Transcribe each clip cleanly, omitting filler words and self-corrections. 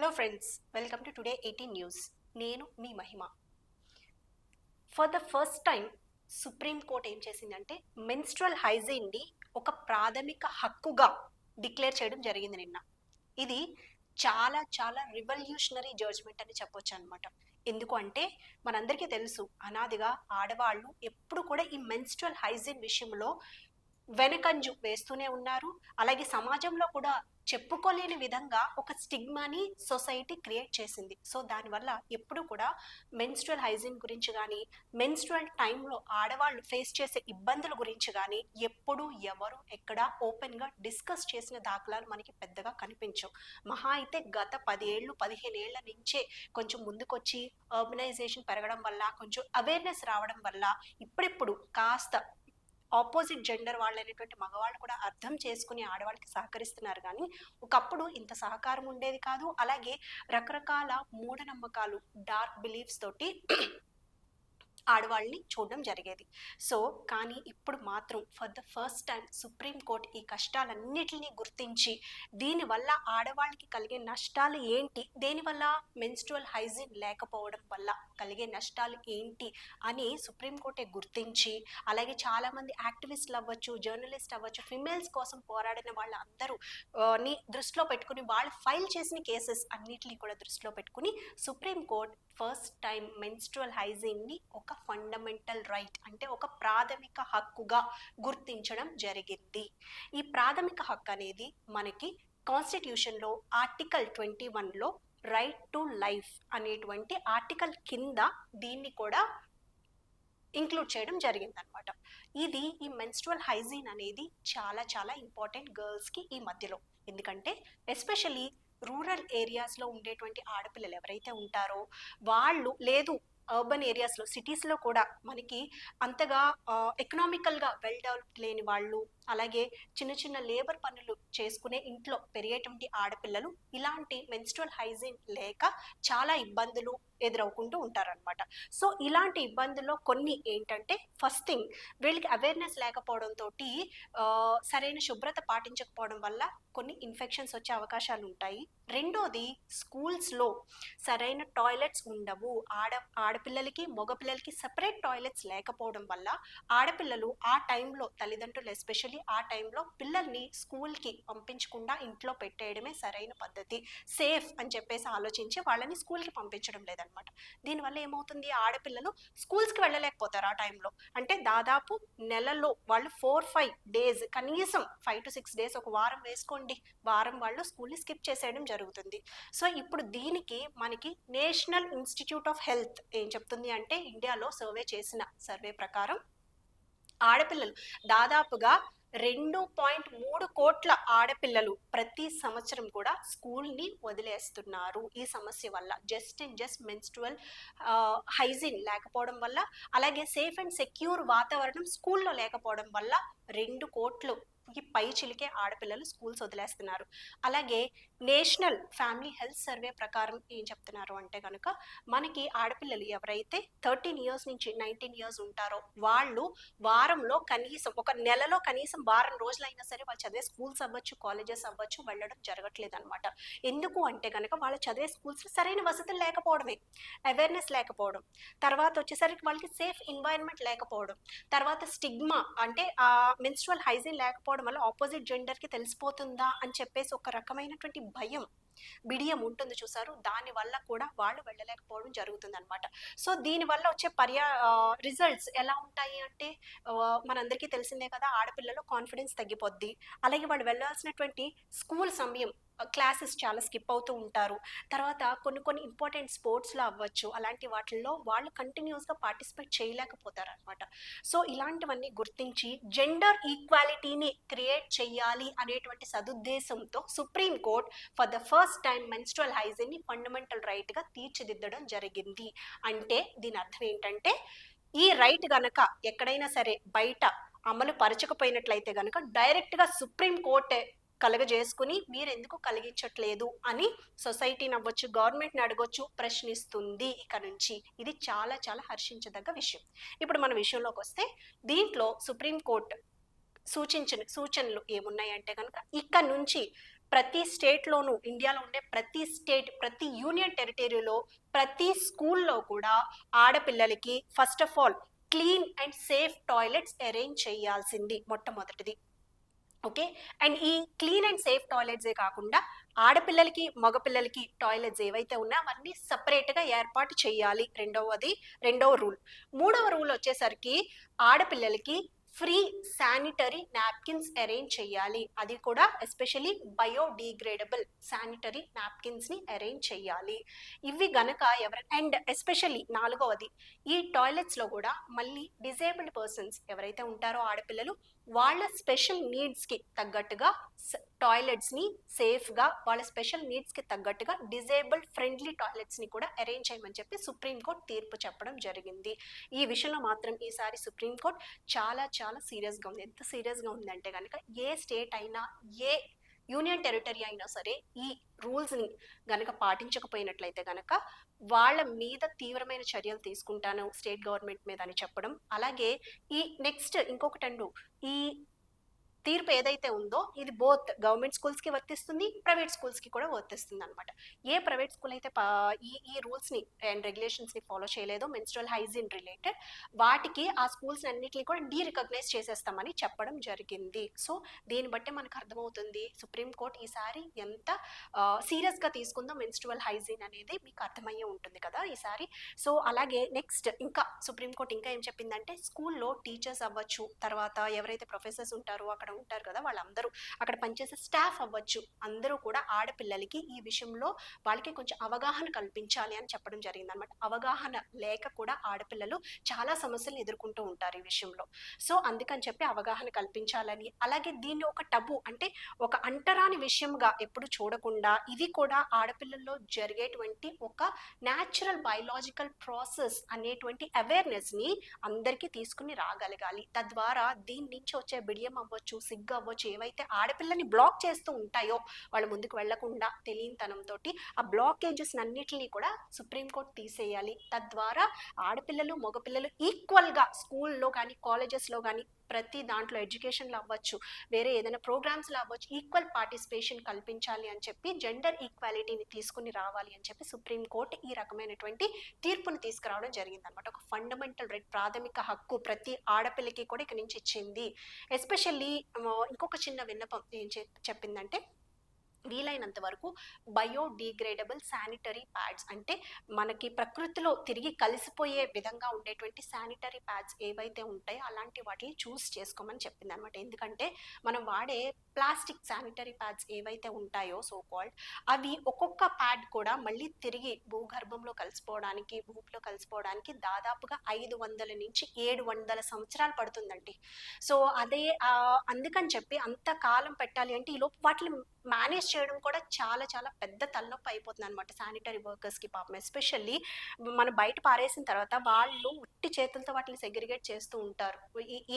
Hello friends, welcome to today 18 news. నేను మీ మహిమ. For the first time supreme court ఏం చేసిందంటే మెన్స్ట్రువల్ హైజీన్ని ఒక ప్రాథమిక హక్కుగా డిక్లేర్ చేయడం జరిగింది నిన్న. ఇది చాలా చాలా రివల్యూషనరీ జడ్జ్మెంట్ అని చెప్పొచ్చు అనమాట. ఎందుకు అంటే మనందరికీ తెలుసు, అనాదిగా ఆడవాళ్ళు ఎప్పుడు కూడా ఈ మెన్స్ట్రువల్ హైజీన్ విషయంలో వెనకంజు వేస్తూనే ఉన్నారు. అలాగే సమాజంలో కూడా చెప్పుకోలేని విధంగా ఒక స్టిగ్మాని సొసైటీ క్రియేట్ చేసింది. సో దానివల్ల ఎప్పుడు కూడా మెన్స్ట్రువల్ హైజీన్ గురించి కానీ, మెన్స్ట్రువల్ టైంలో ఆడవాళ్ళు ఫేస్ చేసే ఇబ్బందుల గురించి కానీ ఎప్పుడు ఎవరు ఎక్కడ ఓపెన్గా డిస్కస్ చేసిన దాఖలాలు మనకి పెద్దగా కనిపించవు. మహా అయితే గత 10 ఏళ్ళు 15 ఏళ్ల నుంచే కొంచెం ముందుకొచ్చి అర్బనైజేషన్ పెరగడం వల్ల, కొంచెం అవేర్నెస్ రావడం వల్ల ఇప్పుడిప్పుడు కాస్త ఆపోజిట్ జెండర్ వాళ్ళు అనేటువంటి మగవాళ్ళు కూడా అర్థం చేసుకుని ఆడవాళ్ళకి సహకరిస్తున్నారు. కానీ ఒకప్పుడు ఇంత సహకారం ఉండేది కాదు. అలాగే రకరకాల మూఢనమ్మకాలు, డార్క్ బిలీఫ్స్ తోటి ఆడవాళ్ళని చూడడం జరిగేది. సో కానీ ఇప్పుడు మాత్రం for the first time supreme court ఈ కష్టాలన్నిటిని గుర్తించి దీనివల్ల ఆడవాళ్ళకి కలిగే నష్టాలు ఏంటి, దేనివల్ల మెన్స్ట్రువల్ హైజీన్ లేకపోవడం వల్ల కలిగే నష్టాలు ఏంటి అని సుప్రీంకోర్టే గుర్తించి, అలాగే చాలామంది యాక్టివిస్టులు అవ్వచ్చు, జర్నలిస్ట్ అవ్వచ్చు, ఫిమేల్స్ కోసం పోరాడిన వాళ్ళందరూ ని దృష్టిలో పెట్టుకుని వాళ్ళు ఫైల్ చేసిన కేసెస్ అన్నిటిని కూడా దృష్టిలో పెట్టుకుని సుప్రీంకోర్టు ఫస్ట్ టైం మెన్స్ట్రువల్ హైజీన్ని ఒక ఫండమెంటల్ రైట్, అంటే ఒక ప్రాథమిక హక్కుగా గుర్తించడం జరిగింది. ఈ ప్రాథమిక హక్కు అనేది మనకి కాన్స్టిట్యూషన్లో ఆర్టికల్ 21లో రైట్ టు లైఫ్ అనేటువంటి ఆర్టికల్ కింద దీన్ని కూడా ఇంక్లూడ్ చేయడం జరిగిందనమాట. ఇది ఈ మెన్స్ట్రువల్ హైజీన్ అనేది చాలా చాలా ఇంపార్టెంట్ గర్ల్స్కి ఈ మధ్యలో. ఎందుకంటే ఎస్పెషల్లీ రూరల్ ఏరియాస్లో ఉండేటువంటి ఆడపిల్లలు ఎవరైతే ఉంటారో వాళ్ళు, లేదు అర్బన్ ఏరియాస్లో, సిటీస్లో కూడా మనకి అంతగా ఎకనామికల్గా వెల్ డెవలప్డ్ లేని వాళ్ళు, అలాగే చిన్న చిన్న లేబర్ పనులు చేసుకునే ఇంట్లో పెరిగేటువంటి ఆడపిల్లలు ఇలాంటి మెన్స్ట్రువల్ హైజీన్ లేక చాలా ఇబ్బందులు ఎదురవుకుంటూ ఉంటారనమాట. సో ఇలాంటి ఇబ్బందుల్లో కొన్ని ఏంటంటే, ఫస్ట్ థింగ్ వీళ్ళకి అవేర్నెస్ లేకపోవడంతో సరైన శుభ్రత పాటించకపోవడం వల్ల కొన్ని ఇన్ఫెక్షన్స్ వచ్చే అవకాశాలు ఉంటాయి. రెండోది, స్కూల్స్లో సరైన టాయిలెట్స్ ఉండవు. ఆడపిల్లలకి మగపిల్లలకి సెపరేట్ టాయిలెట్స్ లేకపోవడం వల్ల ఆడపిల్లలు ఆ టైంలో, తల్లిదండ్రులు ఎస్పెషల్లీ ఆ టైంలో పిల్లల్ని స్కూల్కి పంపించకుండా ఇంట్లో పెట్టేయడమే సరైన పద్ధతి, సేఫ్ అని చెప్పేసి ఆలోచించి వాళ్ళని స్కూల్కి పంపించడం లేదనమాట. దీనివల్ల ఏమవుతుంది, ఆడపిల్లలు స్కూల్స్కి వెళ్ళలేకపోతారు ఆ టైంలో. అంటే దాదాపు నెలలో వాళ్ళు 4-5 డేస్, కనీసం 5 to 6 డేస్, ఒక వారం వేసుకోండి, వారం వాళ్ళు స్కూల్ని స్కిప్ చేసేయడం జరుగుతుంది. సో ఇప్పుడు దీనికి మనకి నేషనల్ ఇన్స్టిట్యూట్ ఆఫ్ హెల్త్ ఏం చెప్తుంది అంటే, ఇండియాలో చేసిన సర్వే ప్రకారం ఆడపిల్లలు దాదాపుగా 2.3 కోట్ల ఆడపిల్లలు ప్రతి సంవత్సరం కూడా స్కూల్ని వదిలేస్తున్నారు ఈ సమస్య వల్ల. జస్ట్ మెన్స్ట్రువల్ హైజీన్ లేకపోవడం వల్ల, అలాగే సేఫ్ అండ్ సెక్యూర్ వాతావరణం స్కూల్లో లేకపోవడం వల్ల 2 కోట్లు పై చిలికే ఆడపిల్లలు స్కూల్స్ వదిలేస్తున్నారు. అలాగే నేషనల్ ఫ్యామిలీ హెల్త్ సర్వే ప్రకారం ఏం చెప్తున్నారు అంటే కనుక, మనకి ఆడపిల్లలు ఎవరైతే 13 ఇయర్స్ నుంచి 19 ఇయర్స్ ఉంటారో వాళ్ళు వారంలో కనీసం, ఒక నెలలో కనీసం వారం రోజులైనా సరే వాళ్ళు చదివే స్కూల్స్ అవ్వచ్చు, కాలేజెస్ అవ్వచ్చు వెళ్ళడం జరగట్లేదు అనమాట. ఎందుకు అంటే కనుక వాళ్ళు చదివే స్కూల్స్లో సరైన వసతులు లేకపోవడమే, అవేర్నెస్ లేకపోవడం, తర్వాత వచ్చేసరికి వాళ్ళకి సేఫ్ ఎన్వైరన్మెంట్ లేకపోవడం, తర్వాత స్టిగ్మా, అంటే ఆ మెన్స్ట్రువల్ హైజీన్ లేకపోవడం వల్ల ఆపోజిట్ జెండర్కి తెలిసిపోతుందా అని చెప్పేసి ఒక రకమైనటువంటి భయం, బిడియం ఉంటుంది చూసారు, దాని వల్ల కూడా వాళ్ళు వెళ్ళలేకపోవడం జరుగుతుంది అనమాట. సో దీనివల్ల వచ్చే రిజల్ట్స్ ఎలా ఉంటాయి అంటే, మనందరికీ తెలిసిందే కదా, ఆడపిల్లలు కాన్ఫిడెన్స్ తగ్గిపోద్ది. అలాగే వాళ్ళు వెళ్ళాల్సినటువంటి స్కూల్ సమయం, క్లాసెస్ చాలా స్కిప్ అవుతూ ఉంటారు. తర్వాత కొన్ని ఇంపార్టెంట్ స్పోర్ట్స్లో అవ్వచ్చు, అలాంటి వాటిల్లో వాళ్ళు కంటిన్యూస్గా పార్టిసిపేట్ చేయలేకపోతారు అనమాట. సో ఇలాంటివన్నీ గుర్తించి జెండర్ ఈక్వాలిటీని క్రియేట్ చేయాలి అనేటువంటి సదుద్దేశంతో supreme court for the first time menstrual హైజీన్ని ఫండమెంటల్ రైట్గా తీర్చిదిద్దడం జరిగింది. అంటే దీని అర్థం ఏంటంటే, ఈ రైట్ గనక ఎక్కడైనా సరే బయట అమలు పరచకపోయినట్లయితే గనక డైరెక్ట్గా సుప్రీంకోర్టే కలగజేసుకుని మీరు ఎందుకు కలిగించట్లేదు అని సొసైటీని అవ్వచ్చు, గవర్నమెంట్ని అడగొచ్చు, ప్రశ్నిస్తుంది ఇక నుంచి. ఇది చాలా చాలా హర్షించదగ్గ విషయం. ఇప్పుడు మన విషయంలోకి వస్తే, దీంట్లో సుప్రీంకోర్టు సూచనలు ఏమున్నాయంటే కనుక, ఇక నుంచి ప్రతి స్టేట్లోనూ, ఇండియాలో ఉండే ప్రతి స్టేట్, ప్రతి యూనియన్ టెరిటరీలో, ప్రతి స్కూల్లో కూడా ఆడపిల్లలకి first of all clean and safe toilets arrange చేయాల్సింది మొట్టమొదటిది. ఓకే. అండ్ ఈ క్లీన్ అండ్ సేఫ్ టాయిలెట్సే కాకుండా ఆడపిల్లలకి మగపిల్లలకి టాయిలెట్స్ ఏవైతే ఉన్నాయో అవన్నీ సపరేట్గా ఏర్పాటు చేయాలి. రెండవ రూల్. మూడవ రూల్ వచ్చేసరికి ఆడపిల్లలకి ఫ్రీ శానిటరీ నాప్కిన్స్ అరేంజ్ చేయాలి. అది కూడా ఎస్పెషలీ బయోడిగ్రేడబుల్ శానిటరీ నాప్కిన్స్ని అరేంజ్ చేయాలి. ఇవి గనక అండ్ ఎస్పెషల్లీ నాలుగవది, ఈ టాయిలెట్స్లో కూడా మళ్ళీ డిజేబుల్డ్ పర్సన్స్ ఎవరైతే ఉంటారో ఆడపిల్లలు, వాళ్ళ స్పెషల్ నీడ్స్కి తగ్గట్టుగా టాయిలెట్స్ని సేఫ్గా, వాళ్ళ స్పెషల్ నీడ్స్కి తగ్గట్టుగా డిజేబుల్డ్ ఫ్రెండ్లీ టాయిలెట్స్ని కూడా అరేంజ్ చేయమని చెప్పి సుప్రీంకోర్టు తీర్పు చెప్పడం జరిగింది. ఈ విషయంలో మాత్రం ఈసారి సుప్రీంకోర్టు చాలా చాలా సీరియస్గా ఉంది. ఎంత సీరియస్గా ఉందంటే కనుక ఏ స్టేట్ అయినా, ఏ యూనియన్ టెరిటరీ అయినా సరే ఈ రూల్స్ని గనక పాటించకపోయినట్లయితే గనక వాళ్ళ మీద తీవ్రమైన చర్యలు తీసుకుంటాను స్టేట్ గవర్నమెంట్ మీద అని చెప్పడం. అలాగే ఈ నెక్స్ట్ ఇంకొకటండు, ఈ తీర్పు ఏదైతే ఉందో ఇది బోత్ గవర్నమెంట్ స్కూల్స్కి వర్తిస్తుంది, ప్రైవేట్ స్కూల్స్కి కూడా వర్తిస్తుంది అనమాట. ఏ ప్రైవేట్ స్కూల్ అయితే ఈ రూల్స్ని అండ్ రెగ్యులేషన్స్ని ఫాలో చేయలేదో మెన్స్ట్రువల్ హైజీన్ రిలేటెడ్, వాటికి ఆ స్కూల్స్ అన్నిటిని కూడా డీరికగ్నైజ్ చేసేస్తామని చెప్పడం జరిగింది. సో దీన్ని బట్టి మనకు అర్థమవుతుంది సుప్రీంకోర్టు ఈసారి ఎంత సీరియస్గా తీసుకుందో మెన్స్ట్రువల్ హైజీన్ అనేది మీకు అర్థమయ్యే ఉంటుంది కదా ఈసారి. సో అలాగే నెక్స్ట్ ఇంకా సుప్రీంకోర్టు ఇంకా ఏం చెప్పిందంటే, స్కూల్లో టీచర్స్ అవ్వచ్చు, తర్వాత ఎవరైతే ప్రొఫెసర్స్ ఉంటారో అక్కడ ఉంటారు కదా వాళ్ళందరూ, అక్కడ పనిచేసే స్టాఫ్ అవ్వచ్చు, అందరూ కూడా ఆడపిల్లలకి ఈ విషయంలో వాళ్ళకి కొంచెం అవగాహన కల్పించాలి అని చెప్పడం జరిగింది అనమాట. అవగాహన లేక కూడా ఆడపిల్లలు చాలా సమస్యలను ఎదుర్కొంటూ ఉంటారు ఈ విషయంలో. సో అందుకని చెప్పి అవగాహన కల్పించాలని, అలాగే దీన్ని ఒక టబు అంటే ఒక అంటరాని విషయంగా ఎప్పుడు చూడకుండా, ఇది కూడా ఆడపిల్లల్లో జరిగేటువంటి ఒక న్యాచురల్ బయలాజికల్ ప్రాసెస్ అనేటువంటి అవేర్నెస్ని అందరికీ తీసుకుని రాగలగాలి. తద్వారా దీని నుంచి వచ్చే బిడియం అవ్వచ్చు, సిగ్గు అవ్వచ్చు, ఏవైతే ఆడపిల్లని బ్లాక్ చేస్తూ ఉంటాయో వాళ్ళు ముందుకు వెళ్లకుండా తెలియనితనంతో ఆ బ్లాకేజెస్ అన్నిటినీ కూడా సుప్రీంకోర్టు తీసేయాలి. తద్వారా ఆడపిల్లలు మగపిల్లలు ఈక్వల్గా స్కూల్లో కానీ కాలేజెస్లో కానీ ప్రతి దాంట్లో ఎడ్యుకేషన్లో అవ్వచ్చు, వేరే ఏదైనా ప్రోగ్రామ్స్లో అవ్వచ్చు, ఈక్వల్ పార్టిసిపేషన్ కల్పించాలి అని చెప్పి, జెండర్ ఈక్వాలిటీని తీసుకుని రావాలి అని చెప్పి సుప్రీంకోర్టు ఈ రకమైనటువంటి తీర్పును తీసుకురావడం జరిగింది అనమాట. ఒక ఫండమెంటల్ రైట్, ప్రాథమిక హక్కు ప్రతి ఆడపిల్లకి కూడా ఇక నుంచి ఇచ్చింది. ఎస్పెషల్లీ ఇంకొక చిన్న విన్నపం ఏం చెప్పిందంటే, వీలైనంత వరకు బయోడిగ్రేడబుల్ శానిటరీ ప్యాడ్స్, అంటే మనకి ప్రకృతిలో తిరిగి కలిసిపోయే విధంగా ఉండేటువంటి శానిటరీ ప్యాడ్స్ ఏవైతే ఉంటాయో అలాంటి వాటిని చూస్ చేసుకోమని చెప్పింది అనమాట. ఎందుకంటే మనం వాడే ప్లాస్టిక్ శానిటరీ ప్యాడ్స్ ఏవైతే ఉంటాయో సో కాల్డ్, అవి ఒక్కొక్క ప్యాడ్ కూడా మళ్ళీ తిరిగి భూగర్భంలో కలిసిపోవడానికి, భూమిలో కలిసిపోవడానికి దాదాపుగా 500 నుంచి 700 సంవత్సరాలు పడుతుందండి. సో అదే అందుకని చెప్పి అంత కాలం పెట్టాలి అంటే ఈలోపు వాటిని మేనేజ్ చేయడం కూడా చాలా చాలా పెద్ద తలనొప్పి అయిపోతుంది అనమాట శానిటరీ వర్కర్స్కి పాపం. ఎస్పెషల్లీ మనం బయట పారేసిన తర్వాత వాళ్ళు ఉట్టి చేతులతో వాటిని సెగ్రిగేట్ చేస్తూ ఉంటారు,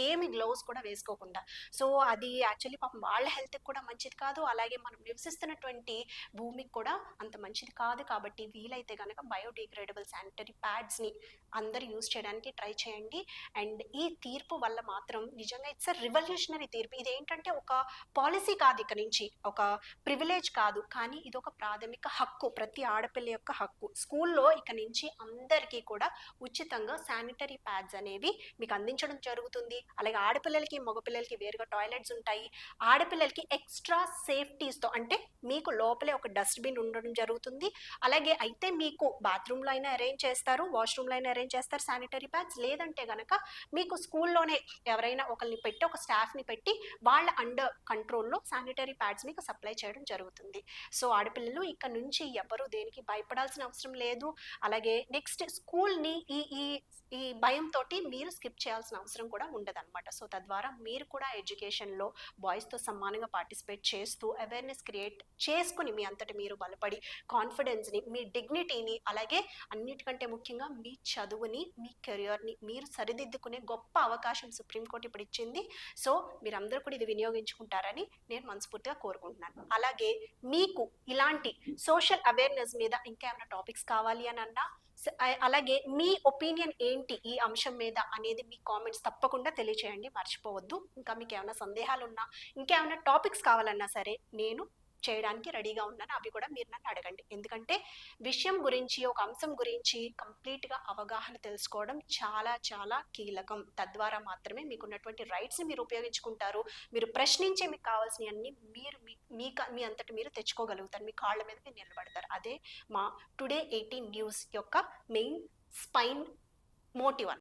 ఏమి గ్లౌస్ కూడా వేసుకోకుండా. సో అది యాక్చువల్లీ పాపం వాళ్ళ హెల్త్కి కూడా మంచిది కాదు, అలాగే మనం నివసిస్తున్నటువంటి భూమికి కూడా అంత మంచిది కాదు. కాబట్టి వీలైతే కనుక బయోడిగ్రేడబుల్ శానిటరీ ప్యాడ్స్ని అందరూ యూజ్ చేయడానికి ట్రై చేయండి. అండ్ ఈ తీర్పు వల్ల మాత్రం నిజంగా ఇట్స్ అ రివల్యూషనరీ తీర్పు. ఇదేంటంటే ఒక పాలసీ కాదు, ఇక నుంచి ఒక ప్రివిలేజ్ కాదు, కానీ ఇది ఒక ప్రాథమిక హక్కు, ప్రతి ఆడపిల్ల యొక్క హక్కు. స్కూల్లో ఇక నుంచి అందరికీ కూడా ఉచితంగా శానిటరీ ప్యాడ్స్ అనేవి మీకు అందించడం జరుగుతుంది. అలాగే ఆడపిల్లలకి మగపిల్లలకి వేరుగా టాయిలెట్స్ ఉంటాయి. ఆడపిల్లలకి ఎక్స్ట్రా సేఫ్టీస్తో, అంటే మీకు లోపలే ఒక డస్ట్బిన్ ఉండడం జరుగుతుంది. అలాగే అయితే మీకు బాత్రూంలో అయినా అరేంజ్ చేస్తారు, వాష్రూమ్లో అయినా అరేంజ్ చేస్తారు శానిటరీ ప్యాడ్స్. లేదంటే కనుక మీకు స్కూల్లోనే ఎవరైనా ఒకరిని పెట్టి, ఒక స్టాఫ్ని పెట్టి వాళ్ళ అండర్ కంట్రోల్లో శానిటరీ ప్యాడ్స్ మీకు సప్లై చేయడం జరుగుతుంది. సో ఆడపిల్లలు ఇక్కడ నుంచి ఎవరు దేనికి భయపడాల్సిన అవసరం లేదు. అలాగే నెక్స్ట్ స్కూల్ని ఈ భయంతో మీరు స్కిప్ చేయాల్సిన అవసరం కూడా ఉండదన్నమాట. సో తద్వారా మీరు కూడా ఎడ్యుకేషన్లో బాయ్స్తో సమానంగా పార్టిసిపేట్ చేస్తూ అవేర్నెస్ క్రియేట్ చేసుకుని మీ అంతటి మీరు బలపడి కాన్ఫిడెన్స్ని, మీ డిగ్నిటీని, అలాగే అన్నిటికంటే ముఖ్యంగా మీ చదువుని, మీ కెరియర్ని మీరు సరిదిద్దుకునే గొప్ప అవకాశం సుప్రీంకోర్టు ఇప్పుడు ఇచ్చింది. సో మీరందరూ కూడా ఇది వినియోగించుకుంటారని నేను మనస్ఫూర్తిగా కోరుకుంటున్నాను. అలాగే మీకు ఇలాంటి సోషల్ అవేర్నెస్ మీద ఇంకేమైనా టాపిక్స్ కావాలి అని అన్నా, అలాగే మీ ఒపీనియన్ ఏంటి ఈ అంశం మీద అనేది మీ కామెంట్స్ తప్పకుండా తెలియచేయండి, మర్చిపోవద్దు. ఇంకా మీకు ఏమైనా సందేహాలు ఉన్నా, ఇంకేమైనా టాపిక్స్ కావాలన్నా సరే నేను చేయడానికి రెడీగా ఉన్నాను. అవి కూడా మీరు నన్ను అడగండి. ఎందుకంటే విషయం గురించి, ఒక అంశం గురించి కంప్లీట్‌గా అవగాహన తెలుసుకోవడం చాలా చాలా కీలకం. తద్వారా మాత్రమే మీకున్నటువంటి రైట్స్‌ని మీరు ఉపయోగించుకుంటారు. మీరు ప్రశ్నించే మీకు కావాల్సినయన్నీ మీరు మీ అంతట మీరు తెచ్చుకోగలుగుతారు. మీ కాళ్ళ మీద మీరు నిలబడతారు. అదే మా టుడే 18 న్యూస్ యొక్క మెయిన్ స్పైన్ మోటివ్.